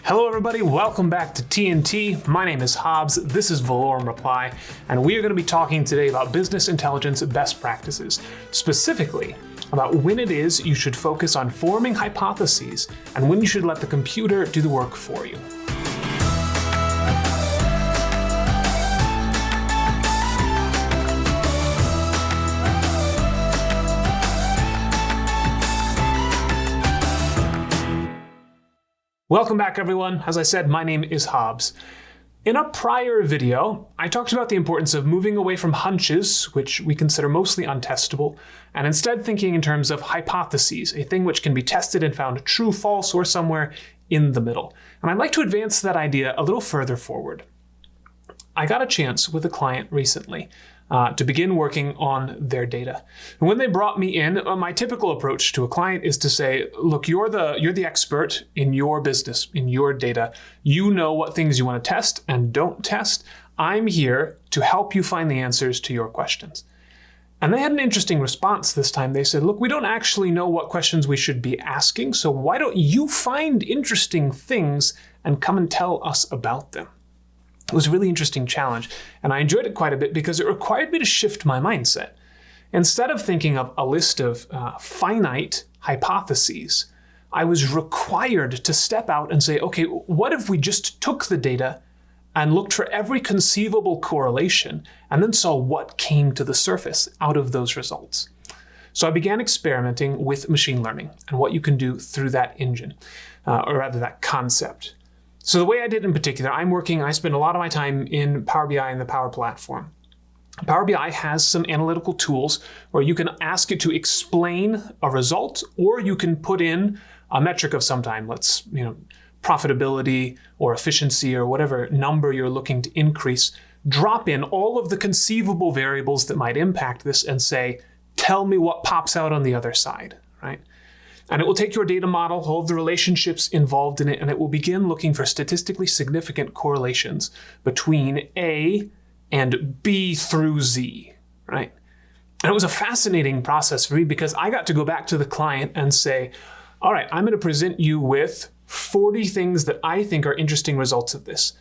Hello everybody, welcome back to TNT. My name is Hobbs, this is Valorum Reply, and we are going to be talking today about business intelligence best practices, specifically about when it is you should focus on forming hypotheses and when you should let the computer do the work for you. Welcome back everyone. As I said, my name is Hobbs. In a prior video, I talked about the importance of moving away from hunches, which we consider mostly untestable, and instead thinking in terms of hypotheses, a thing which can be tested and found true, false, or somewhere in the middle. And I'd like to advance that idea a little further forward. I got a chance with a client recently to begin working on their data. And when they brought me in, my typical approach to a client is to say, look, you're the expert in your business, in your data. You know what things you want to test and don't test. I'm here to help you find the answers to your questions. And they had an interesting response this time. They said, look, we don't actually know what questions we should be asking, so why don't you find interesting things and come and tell us about them? It was a really interesting challenge, and I enjoyed it quite a bit because it required me to shift my mindset. Instead of thinking of a list of finite hypotheses, I was required to step out and say, okay, what if we just took the data and looked for every conceivable correlation and then saw what came to the surface out of those results? So I began experimenting with machine learning and what you can do through that engine, or rather that concept. So the way I did in particular, I spend a lot of my time in Power BI and the Power Platform. Power BI has some analytical tools where you can ask it to explain a result, or you can put in a metric of some kind, profitability or efficiency or whatever number you're looking to increase, drop in all of the conceivable variables that might impact this and say, tell me what pops out on the other side, right? And it will take your data model, all of the relationships involved in it, and it will begin looking for statistically significant correlations between A and B through Z, right? And it was a fascinating process for me because I got to go back to the client and say, all right, I'm going to present you with 40 things that I think are interesting results of this.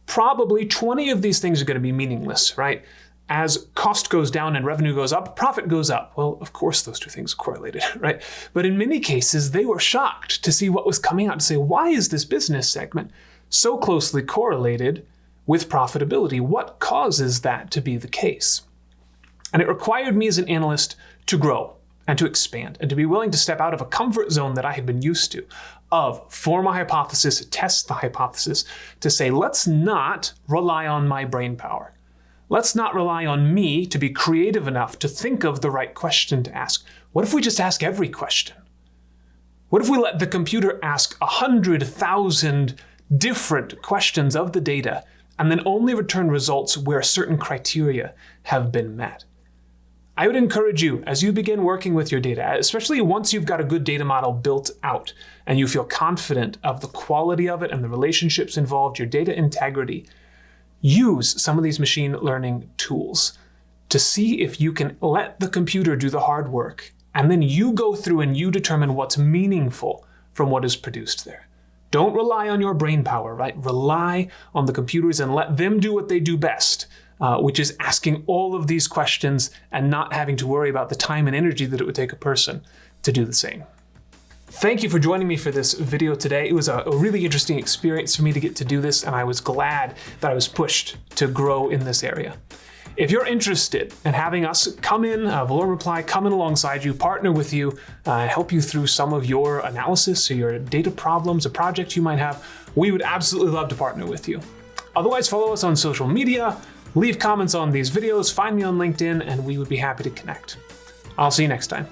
Probably 20 of these things are going to be meaningless, right? As cost goes down and revenue goes up, profit goes up. Well, of course, those two things are correlated, right? But in many cases, they were shocked to see what was coming out, to say, why is this business segment so closely correlated with profitability? What causes that to be the case? And it required me as an analyst to grow and to expand and to be willing to step out of a comfort zone that I had been used to, of form a hypothesis, test the hypothesis, to say, let's not rely on my brain power. Let's not rely on me to be creative enough to think of the right question to ask. What if we just ask every question? What if we let the computer ask 100,000 different questions of the data and then only return results where certain criteria have been met? I would encourage you, as you begin working with your data, especially once you've got a good data model built out and you feel confident of the quality of it and the relationships involved, your data integrity, use some of these machine learning tools to see if you can let the computer do the hard work, and then you go through and you determine what's meaningful from what is produced there. Don't rely on your brain power, right? Rely on the computers and let them do what they do best, which is asking all of these questions and not having to worry about the time and energy that it would take a person to do the same. Thank you for joining me for this video today. It was a really interesting experience for me to get to do this, and I was glad that I was pushed to grow in this area. If you're interested in having us come in, Valorum Reply, come in alongside you, partner with you, help you through some of your analysis or your data problems, a project you might have, we would absolutely love to partner with you. Otherwise, follow us on social media, leave comments on these videos, find me on LinkedIn, and we would be happy to connect. I'll see you next time.